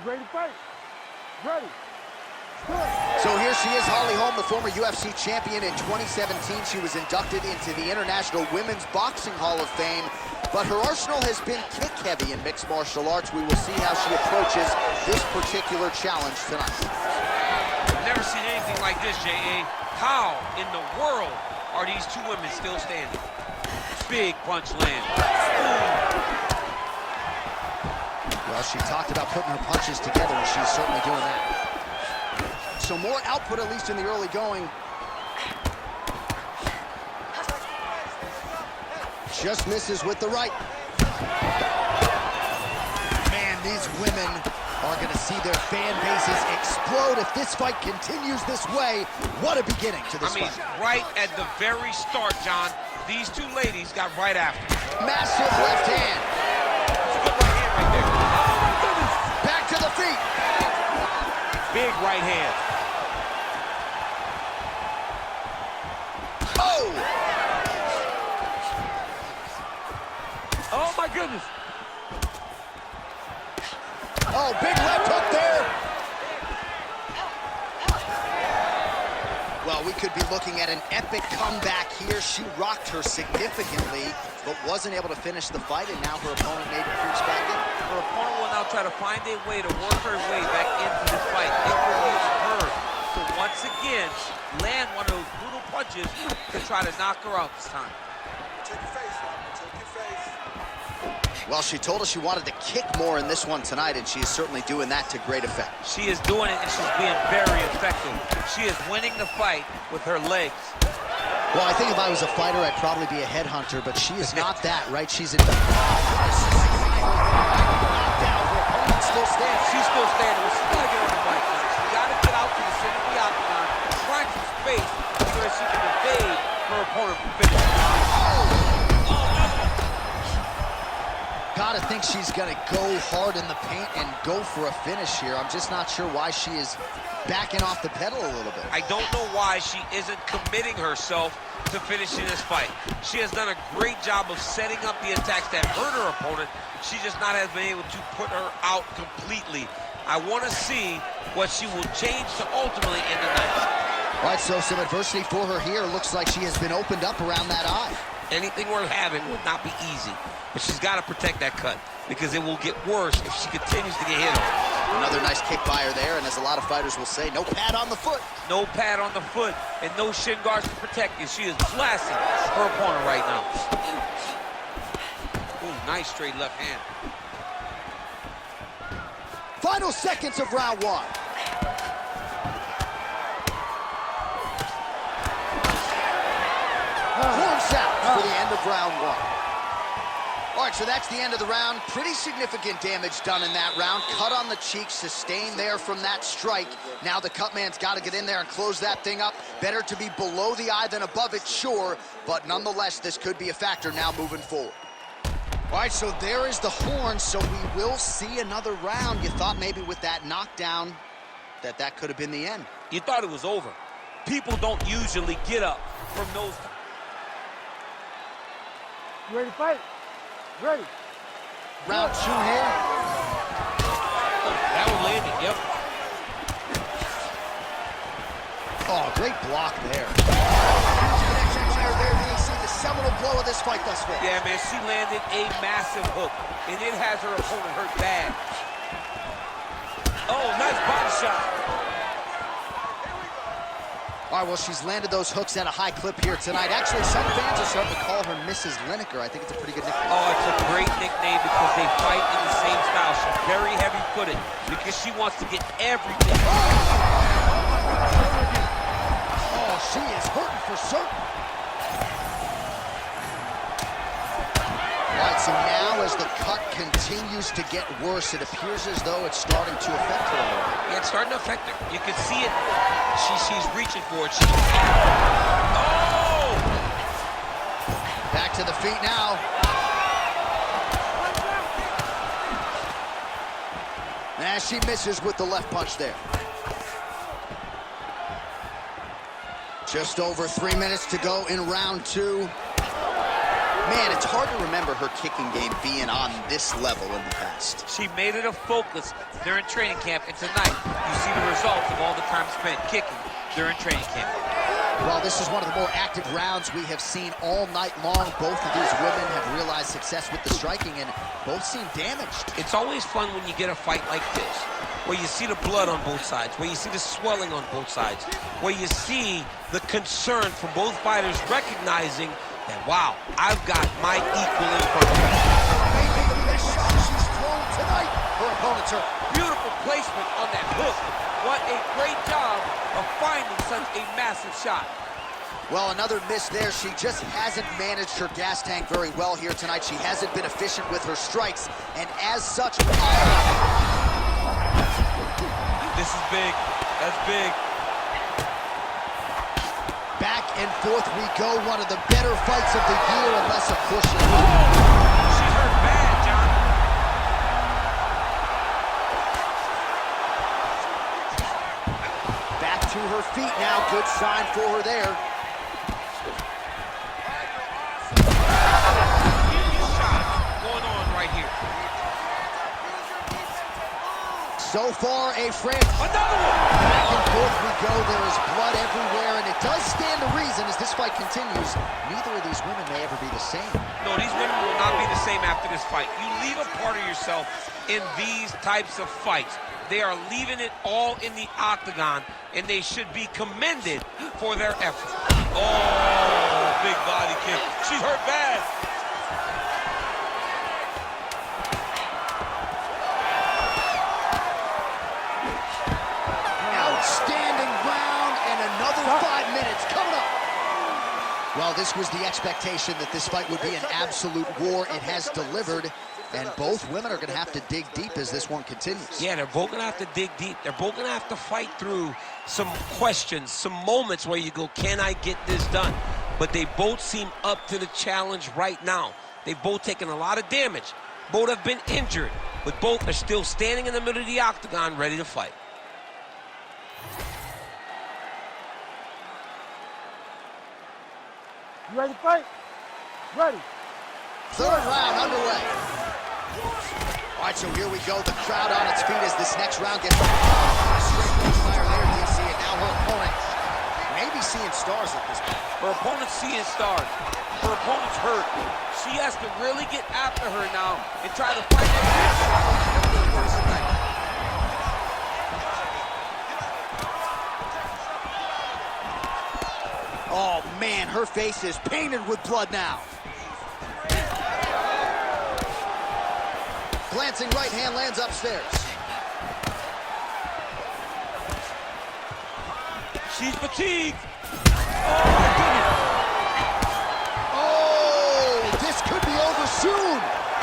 Ready to fight? Ready. So here she is, Holm, the former UFC champion. In 2017, she was inducted into the International Women's Boxing Hall of Fame. But her arsenal has been kick-heavy in mixed martial arts. We will see how she approaches this particular challenge tonight. I've never seen anything like this, J.A. How in the world are these two women still standing? Big punch land. Well, she talked about putting her punches together, and she's certainly doing that. So more output, at least in the early going. Just misses with the right. Man, these women are going to see their fan bases explode if this fight continues this way. What a beginning to this fight. Right at the very start, John, these two ladies got right after. Massive left hand. It's a good right hand right there. Back to the feet. Big right hand. Oh! Oh, my goodness. Oh, big left hook there. Well, we could be looking at an epic comeback here. She rocked her significantly, but wasn't able to finish the fight, and now her opponent made it creeps back in. Her opponent will now try to find a way to work her way back into this fight. It will use her to once again land one of those brutal punches to try to knock her out this time. Take your face, Robert. Take your face. Well, she told us she wanted to kick more in this one tonight, and she is certainly doing that to great effect. She is doing it, and she's being very effective. She is winning the fight with her legs. Well, I think if I was a fighter, I'd probably be a headhunter, but she is not that, right? She's in... Still standing. She's still standing. Well, she's got to get on the bike. She's got to get out to the center of the octagon, find some space so that she can evade her opponent from finishing. Gotta think she's gonna go hard in the paint and go for a finish here. I'm just not sure why she is backing off the pedal a little bit. I don't know why she isn't committing herself to finishing this fight. She has done a great job of setting up the attacks that hurt her opponent. She just not has been able to put her out completely. I want to see what she will change to ultimately end the night. All right, so some adversity for her here. Looks like she has been opened up around that eye. Anything worth having would not be easy, but she's got to protect that cut because it will get worse if she continues to get hit on. Another nice kick by her there, and as a lot of fighters will say, no pad on the foot. No pad on the foot and no shin guards to protect you. She is blasting her opponent right now. Ooh, nice straight left hand. Final seconds of round one. Horn sounds for the end of round one. All right, so that's the end of the round. Pretty significant damage done in that round. Cut on the cheek, sustained there from that strike. Now the cut man's got to get in there and close that thing up. Better to be below the eye than above it, sure. But nonetheless, this could be a factor now moving forward. All right, so there is the horn, so we will see another round. You thought maybe with that knockdown that could have been the end. You thought it was over. People don't usually get up from those. You ready to fight? Ready. Round two here. That one landed, yep. Oh, great block there. There you see the seminal blow of this fight thus far. Yeah, man, she landed a massive hook, and it has her opponent hurt bad. Oh, nice body shot. All right, well, she's landed those hooks at a high clip here tonight. Actually, some fans are starting to call her Mrs. Lineker. I think it's a pretty good nickname. Oh, it's a great nickname because they fight in the same style. She's very heavy-footed because she wants to get everything. Oh, she is hurting for certain. All right, so now as the cut continues to get worse, it appears as though it's starting to affect her a little bit. Yeah, it's starting to affect her. You can see it. She's reaching for it. Oh! Back to the feet now. And she misses with the left punch there. Just over 3 minutes to go in round two. Man, it's hard to remember her kicking game being on this level in the past. She made it a focus during training camp, and tonight you see the results of all the time spent kicking during training camp. Well, this is one of the more active rounds we have seen all night long. Both of these women have realized success with the striking, and both seem damaged. It's always fun when you get a fight like this, where you see the blood on both sides, where you see the swelling on both sides, where you see the concern from both fighters recognizing that, wow, I've got my equal in front of me. Maybe the best shot she's thrown tonight. Her opponent's hurt. Beautiful placement on that hook. What a great job of finding such a massive shot. Well, another miss there. She just hasn't managed her gas tank very well here tonight. She hasn't been efficient with her strikes, and as such... This is big. That's big. Back and forth we go. One of the better fights of the year, unless, of course, She's hurt bad, John. back to her feet now. Good sign for her there. Shot going on right here. So far, a France. Another one. Back and forth we go. There is blood everywhere, and it does stand to reason as this fight continues. Neither of these women may ever be the same. No, these women will not be the same after this fight. You leave a part of yourself in these types of fights. They are leaving it all in the octagon, and they should be commended for their effort. Oh, big body kick. She's hurt bad. Outstanding round, and another 5 minutes coming up. Well, this was the expectation that this fight would be an absolute war. It has delivered, and both women are going to have to dig deep as this one continues. Yeah, they're both going to have to dig deep. They're both going to have to fight through some questions, some moments where you go, can I get this done? But they both seem up to the challenge right now. They've both taken a lot of damage. Both have been injured, but both are still standing in the middle of the octagon ready to fight. You ready to fight? Ready. Third round underway. All right, so here we go. The crowd on its feet as this next round gets straight fire there, DC. And now her opponent may be seeing stars at this point. Her opponent's seeing stars. Her opponent's hurt. She has to really get after her now and try to find that. Oh, man, her face is painted with blood now. Glancing right hand lands upstairs. She's fatigued. Oh, my goodness. Oh, this could be over soon.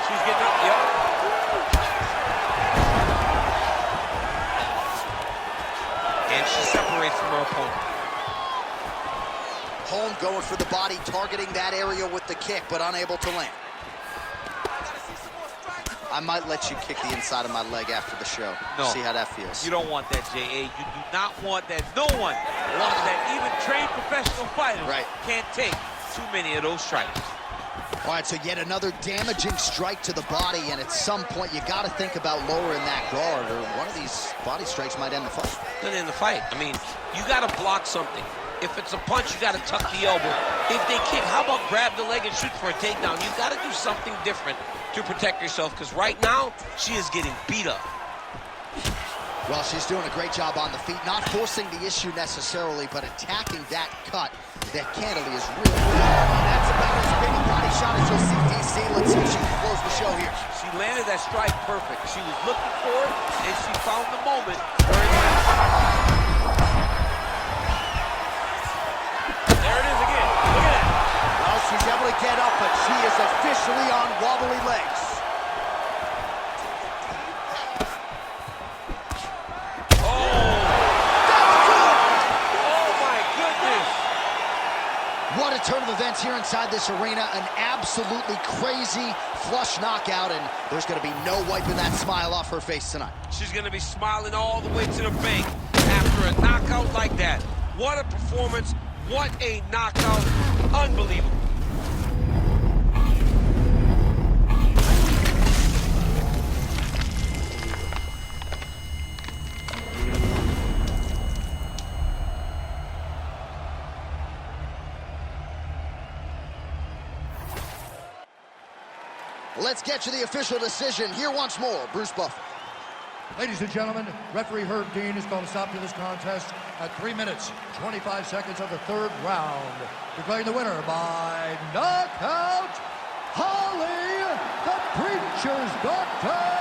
She's getting up, yep. And she separates from her opponent. Holm going for the body, targeting that area with the kick, but unable to land. I might let you kick the inside of my leg after the show. No. See how that feels. You don't want that, J.A. You do not want that. No one wants that. Even trained professional fighters can't take too many of those strikes. All right, so yet another damaging strike to the body, and at some point you got to think about lowering that guard, or one of these body strikes might end the fight. Then in the fight, I mean, you got to block something. If it's a punch, you got to tuck the elbow. If they kick, how about grab the leg and shoot for a takedown? You got to do something different to protect yourself, because right now she is getting beat up. Well, she's doing a great job on the feet, not forcing the issue necessarily, but attacking that cut that candidly is really good. That's about as big a body shot as you'll see, DC. Let's see if she can close the show here. She landed that strike perfect. She was looking for it, and she found the moment where it there it is again. Look at that. Well, she's able to get up, but she is officially on wobbly legs. What a turn of events here inside this arena. An absolutely crazy flush knockout, and there's going to be no wiping that smile off her face tonight. She's going to be smiling all the way to the bank after a knockout like that. What a performance. What a knockout. Unbelievable. Let's get to the official decision. Here once more, Bruce Buffer. Ladies and gentlemen, referee Herb Dean has called a stop to this contest at 3 minutes, 25 seconds of the third round. Declaring the winner by knockout, Holly, the Preacher's Doctor!